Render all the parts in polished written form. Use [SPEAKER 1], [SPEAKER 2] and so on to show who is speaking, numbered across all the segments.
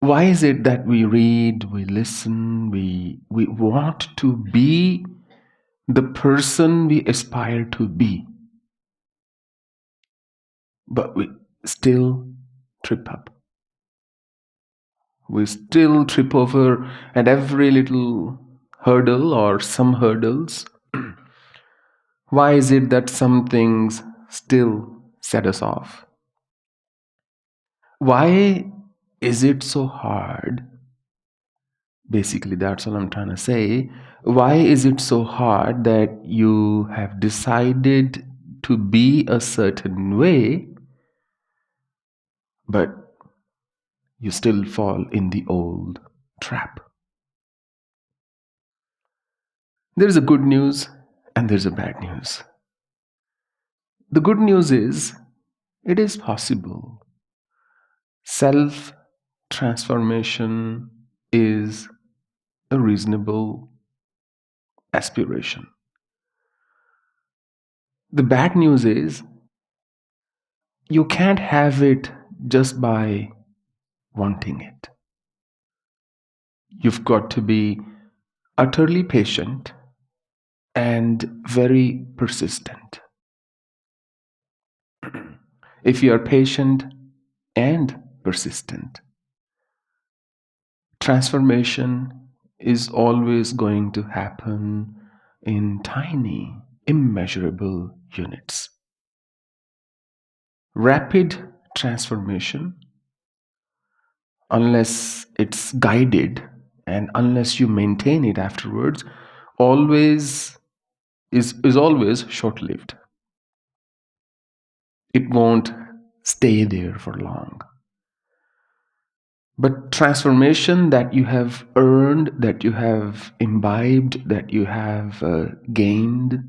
[SPEAKER 1] Why is it that we read, we listen, we want to be the person we aspire to be, but we still trip up? We still trip over at every little hurdle or some hurdles. Why is it that some things still set us off? Why is it so hard? Basically, that's all I'm trying to say. Why is it so hard that you have decided to be a certain way, but you still fall in the old trap? There's a good news and there's a bad news. The good news is it is possible. Self transformation is a reasonable aspiration. The bad news is you can't have it just by wanting it. You've got to be utterly patient and very persistent. If you are patient and persistent, transformation is always going to happen in tiny, immeasurable units. Rapid transformation, unless it's guided and unless you maintain it afterwards, always is always short-lived. It won't stay there for long. But transformation that you have earned, that you have imbibed, that you have gained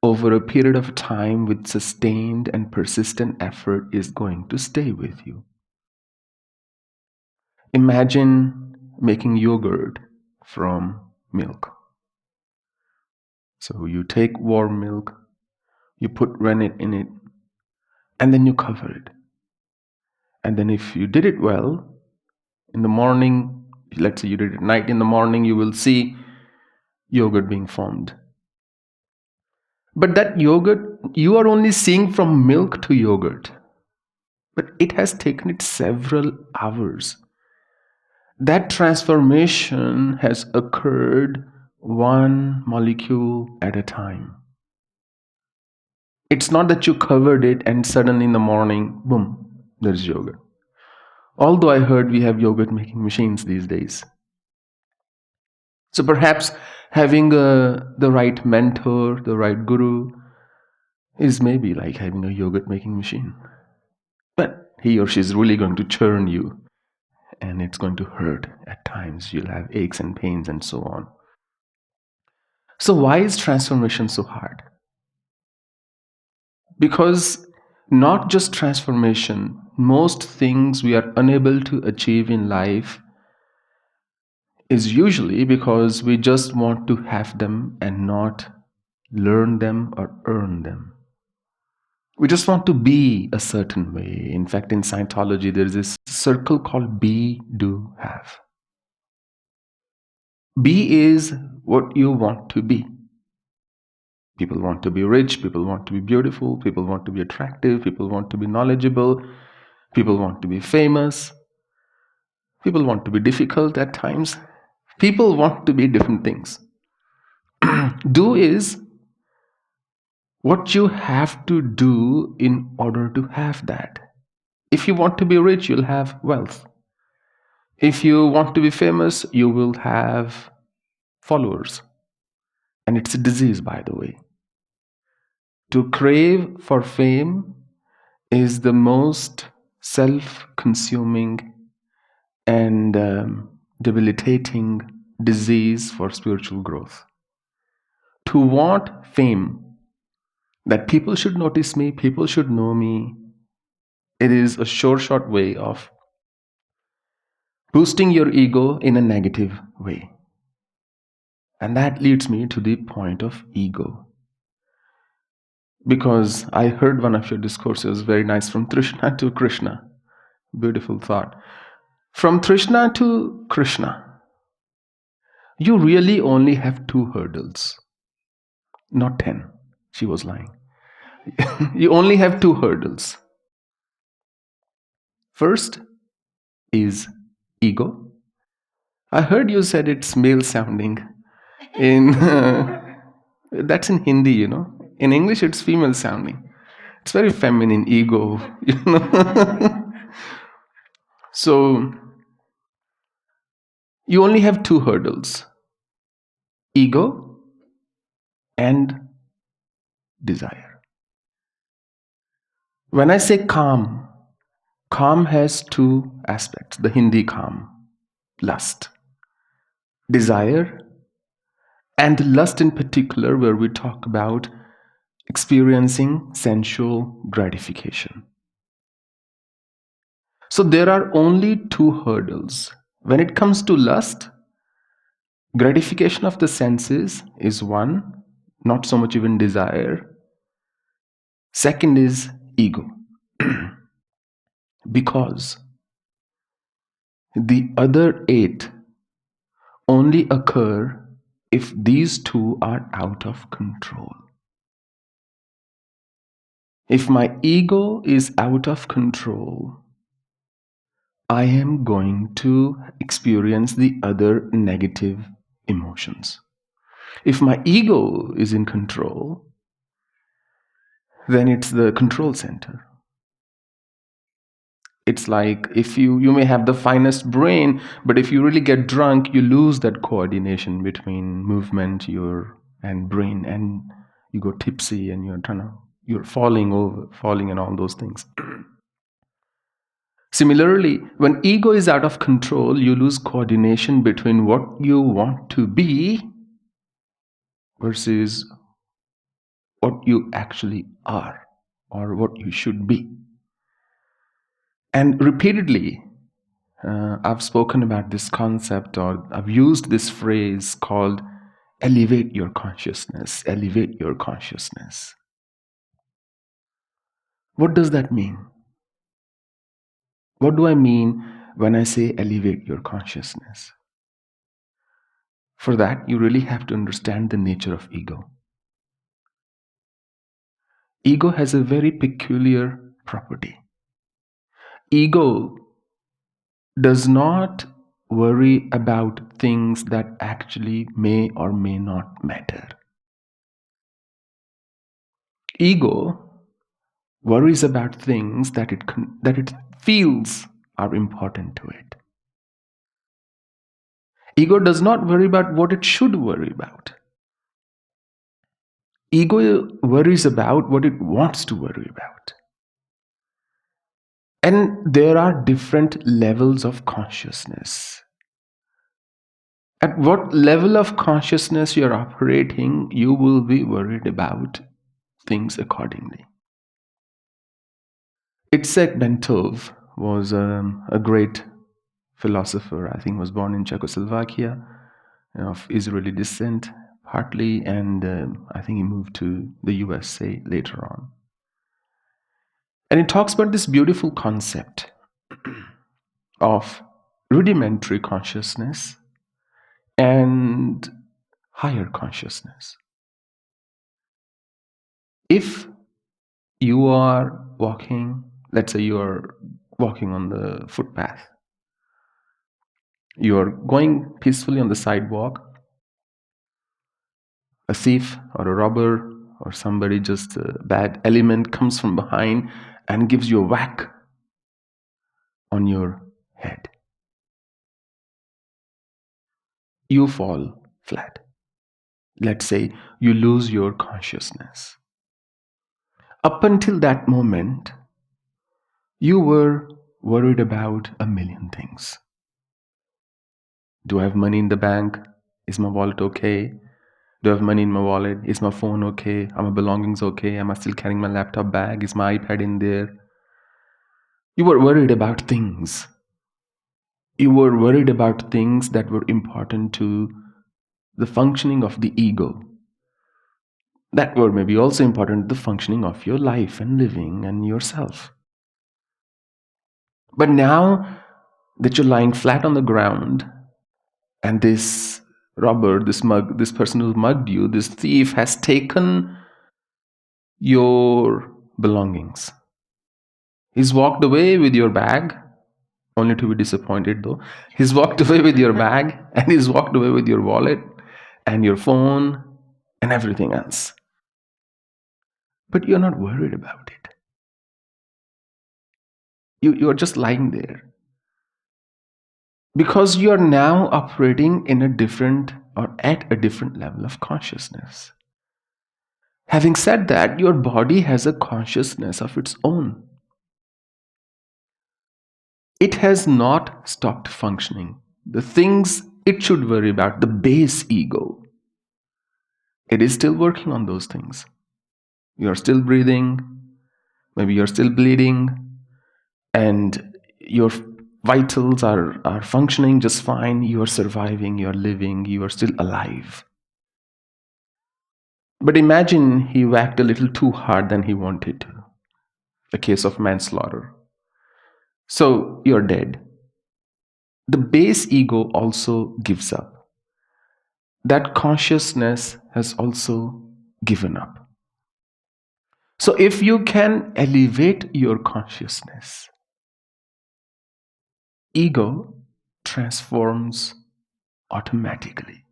[SPEAKER 1] over a period of time with sustained and persistent effort is going to stay with you. Imagine making yogurt from milk. So you take warm milk, you put rennet in it, and then you cover it. And then if you did it well, in the morning, let's say you did it at night, in the morning you will see yogurt being formed. But that yogurt, you are only seeing from milk to yogurt. But it has taken it several hours. That transformation has occurred one molecule at a time. It's not that you covered it and suddenly in the morning, boom, there's yogurt. Although I heard we have yogurt making machines these days. So perhaps having the right mentor, the right guru, is maybe like having a yogurt making machine. But he or she is really going to churn you, and it's going to hurt at times. You'll have aches and pains and so on. So why is transformation so hard? Because not just transformation, most things we are unable to achieve in life is usually because we just want to have them and not learn them or earn them. We just want to be a certain way. In fact, in Scientology, there is this circle called be, do, have. Be is what you want to be. People want to be rich, people want to be beautiful, people want to be attractive, people want to be knowledgeable, people want to be famous, people want to be difficult at times. People want to be different things. Do is what you have to do in order to have that. If you want to be rich, you'll have wealth. If you want to be famous, you will have followers. And it's a disease, by the way. To crave for fame is the most self-consuming and debilitating disease for spiritual growth. To want fame, that people should notice me, people should know me, it is a short way of boosting your ego in a negative way. And that leads me to the point of ego. Because I heard one of your discourses, very nice, from Trishna to Krishna. Beautiful thought. From Trishna to Krishna, you really only have two hurdles, not 10. She was lying. You only have two hurdles. First is ego. I heard you said it's male sounding. In that's in Hindi, In English, it's female sounding. It's very feminine, ego, So you only have two hurdles: ego and desire. When I say calm, calm has two aspects: the Hindi calm, lust, desire, and lust in particular, where we talk about experiencing sensual gratification. So there are only two hurdles. When it comes to lust, gratification of the senses is one, not so much even desire. Second is ego. Because the other eight only occur if these two are out of control. If my ego is out of control, I am going to experience the other negative emotions. If my ego is in control, then it's the control center. It's like if you may have the finest brain, but if you really get drunk, you lose that coordination between movement, and brain, and you go tipsy and you're falling and all those things. Similarly, when ego is out of control, you lose coordination between what you want to be versus what you actually are or what you should be. And repeatedly, I've spoken about this concept, or I've used this phrase called elevate your consciousness, elevate your consciousness. What does that mean? What do I mean when I say elevate your consciousness? For that, you really have to understand the nature of ego. Ego has a very peculiar property. Ego does not worry about things that actually may or may not matter. Ego worries about things that it feels are important to it. Ego does not worry about what it should worry about. Ego worries about what it wants to worry about. And there are different levels of consciousness. At what level of consciousness you're operating, you will be worried about things accordingly. Itzhak Bentov was a great philosopher. I think was born in Czechoslovakia, of Israeli descent partly, and I think he moved to the USA later on. And he talks about this beautiful concept of rudimentary consciousness and higher consciousness. If you are walking, let's say you are walking on the footpath, you are going peacefully on the sidewalk, a thief or a robber or somebody, just a bad element, comes from behind and gives you a whack on your head. You fall flat. Let's say you lose your consciousness. Up until that moment, you were worried about a million things. Do I have money in the bank? Is my wallet okay? Do I have money in my wallet? Is my phone okay? Are my belongings okay? Am I still carrying my laptop bag? Is my iPad in there? You were worried about things. You were worried about things that were important to the functioning of the ego, that were maybe also important to the functioning of your life and living and yourself. But now that you're lying flat on the ground, and this robber, this person who mugged you, this thief has taken your belongings. He's walked away with your bag, only to be disappointed though. He's walked away with your bag, and he's walked away with your wallet and your phone and everything else. But you're not worried about it. You're just lying there. Because you're now operating in a different or at a different level of consciousness. Having said that, your body has a consciousness of its own. It has not stopped functioning. The things it should worry about, the base ego, it is still working on those things. You're still breathing, maybe you're still bleeding, and your vitals are functioning just fine. You are surviving, you are living, you are still alive. But imagine he whacked a little too hard than he wanted to. A case of manslaughter. So you're dead. The base ego also gives up. That consciousness has also given up. So if you can elevate your consciousness, ego transforms automatically.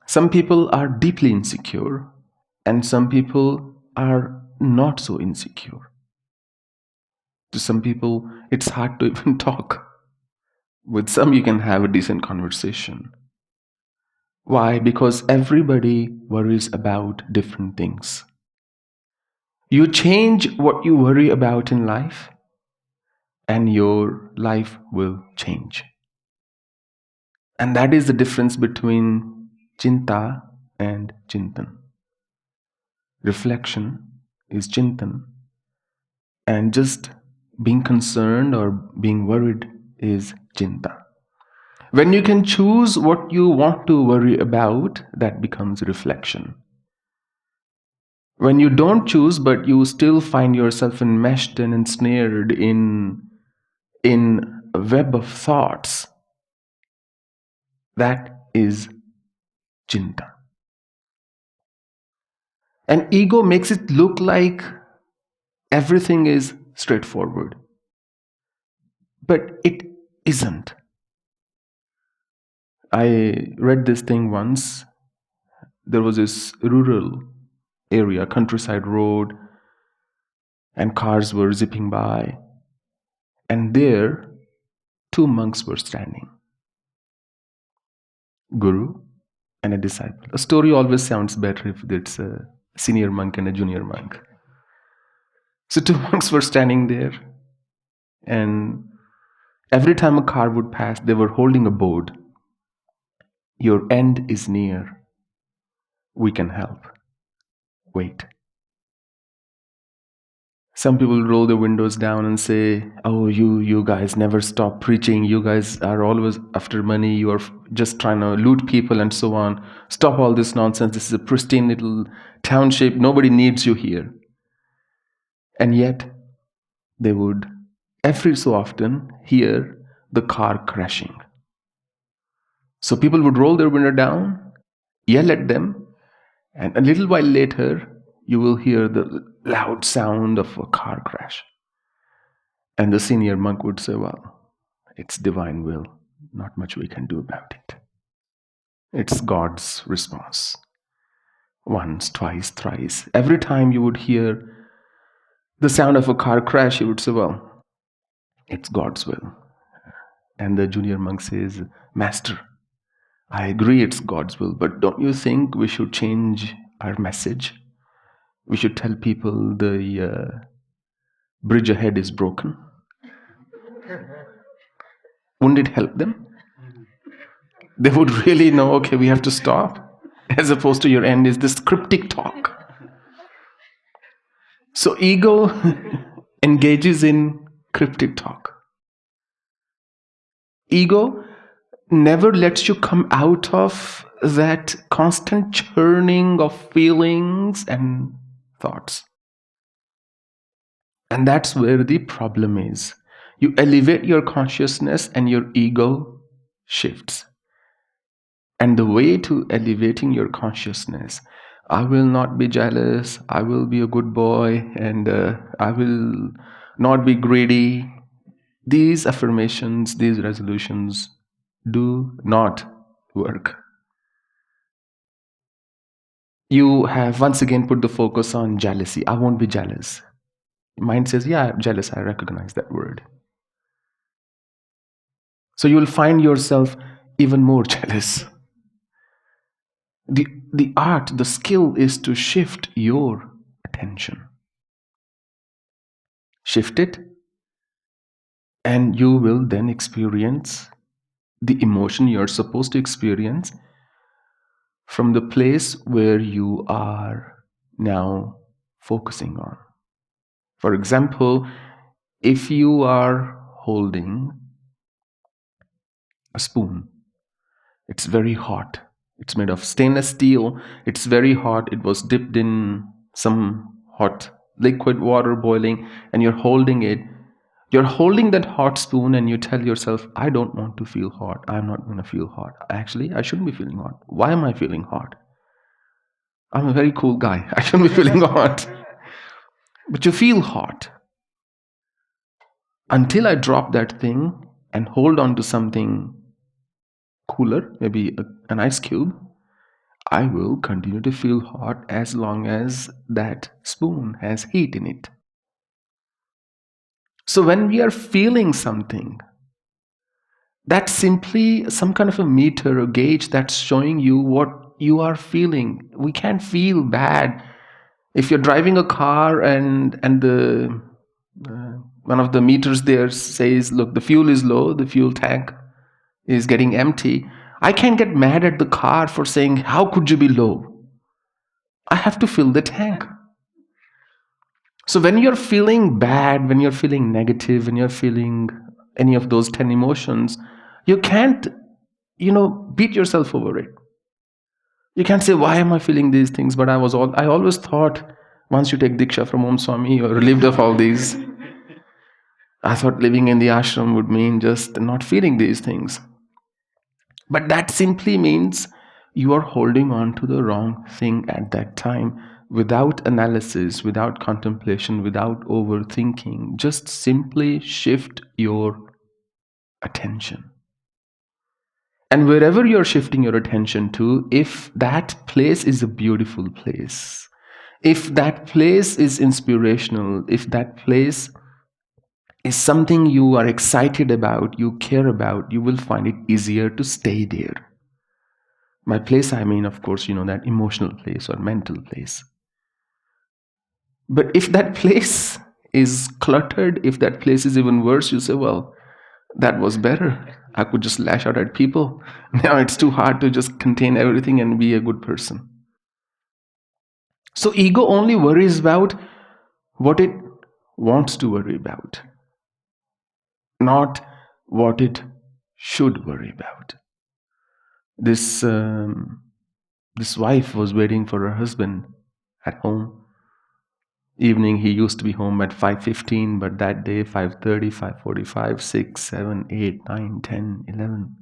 [SPEAKER 1] Some people are deeply insecure, and some people are not so insecure. To some people, it's hard to even talk. With some, you can have a decent conversation. Why? Because everybody worries about different things. You change what you worry about in life, and your life will change. And that is the difference between Chinta and Chintan. Reflection is Chintan, and just being concerned or being worried is Chinta. When you can choose what you want to worry about, that becomes reflection. When you don't choose, but you still find yourself enmeshed and ensnared in a web of thoughts, that is Chinta. And ego makes it look like everything is straightforward. But it isn't. I read this thing once. There was this rural area, countryside road, and cars were zipping by. And there, two monks were standing, guru and a disciple. A story always sounds better if it's a senior monk and a junior monk. So two monks were standing there, and every time a car would pass, they were holding a board. Your end is near. We can help. Wait. Some people roll their windows down and say, oh, you guys never stop preaching. You guys are always after money. You are just trying to loot people and so on. Stop all this nonsense. This is a pristine little township. Nobody needs you here. And yet, they would every so often hear the car crashing. So people would roll their window down, yell at them, and a little while later, you will hear the loud sound of a car crash. And the senior monk would say, well, it's divine will. Not much we can do about it. It's God's response. Once, twice, thrice. Every time you would hear the sound of a car crash, you would say, well, it's God's will. And the junior monk says, Master, I agree it's God's will, but don't you think we should change our message? We should tell people the bridge ahead is broken. Wouldn't it help them? They would really know, okay, we have to stop, as opposed to your end is this cryptic talk. So ego engages in cryptic talk. Ego never lets you come out of that constant churning of feelings and thoughts. And that's where the problem is. You elevate your consciousness and your ego shifts. And the way to elevating your consciousness, I will not be jealous, I will be a good boy, and I will not be greedy. These affirmations, these resolutions do not work. You have once again put the focus on jealousy. I won't be jealous. Mind says, yeah, I'm jealous. I recognize that word. So you will find yourself even more jealous. The art, the skill is to shift your attention. Shift it, and you will then experience the emotion you're supposed to experience from the place where you are now focusing on. For example, if you are holding a spoon, it's very hot. It's made of stainless steel. It's very hot. It was dipped in some hot liquid water boiling, and you're holding it. You're holding that hot spoon and you tell yourself, I don't want to feel hot. I'm not going to feel hot. Actually, I shouldn't be feeling hot. Why am I feeling hot? I'm a very cool guy. I shouldn't be feeling hot. But you feel hot. Until I drop that thing and hold on to something cooler, maybe an ice cube, I will continue to feel hot as long as that spoon has heat in it. So when we are feeling something, that's simply some kind of a meter or gauge that's showing you what you are feeling. We can't feel bad. If you're driving a car and the one of the meters there says, look, the fuel is low, the fuel tank is getting empty, I can't get mad at the car for saying, how could you be low? I have to fill the tank. So when you're feeling bad, when you're feeling negative, when you're feeling any of those 10 emotions, you can't, beat yourself over it. You can't say, why am I feeling these things? But I always thought once you take Diksha from Swami, you're relieved of all these. I thought living in the ashram would mean just not feeling these things. But that simply means you are holding on to the wrong thing at that time without analysis, without contemplation, without overthinking. Just simply shift your attention. And wherever you're shifting your attention to, if that place is a beautiful place, if that place is inspirational, if that place is something you are excited about, you care about, you will find it easier to stay there. By place, I mean, of course, that emotional place or mental place. But if that place is cluttered, if that place is even worse, you say, well, that was better. I could just lash out at people. Now it's too hard to just contain everything and be a good person. So ego only worries about what it wants to worry about, not what it should worry about. This wife was waiting for her husband at home. Evening, he used to be home at 5:15, but that day 5:30, 5:45, 6, 7, 8, 9, 10, 11.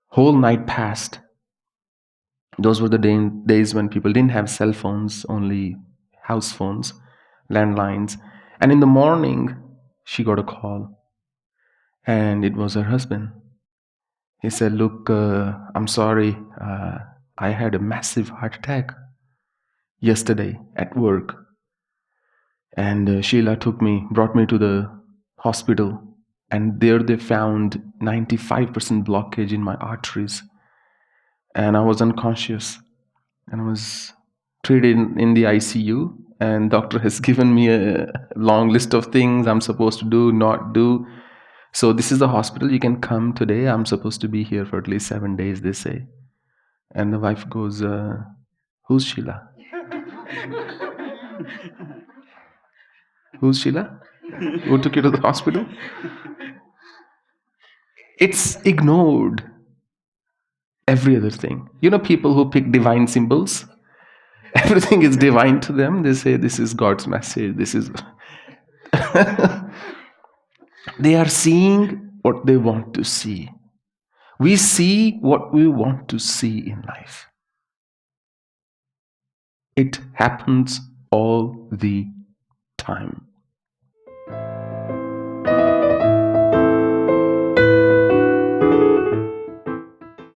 [SPEAKER 1] Whole night passed. Those were the days when people didn't have cell phones, only house phones, landlines. And in the morning, she got a call. And it was her husband. He said, look, I'm sorry. I had a massive heart attack yesterday at work. And Sheila brought me to the hospital. And there they found 95% blockage in my arteries. And I was unconscious. And I was treated in the ICU. And doctor has given me a long list of things I'm supposed to do, not do. So this is the hospital. You can come today. I'm supposed to be here for at least 7 days, they say. And the wife goes, who's Sheila? Who's Sheila? Who took you to the hospital? It's ignored every other thing. People who pick divine symbols, everything is divine to them. They say this is God's message. This is They are seeing what they want to see. We see what we want to see in life. It happens all the time.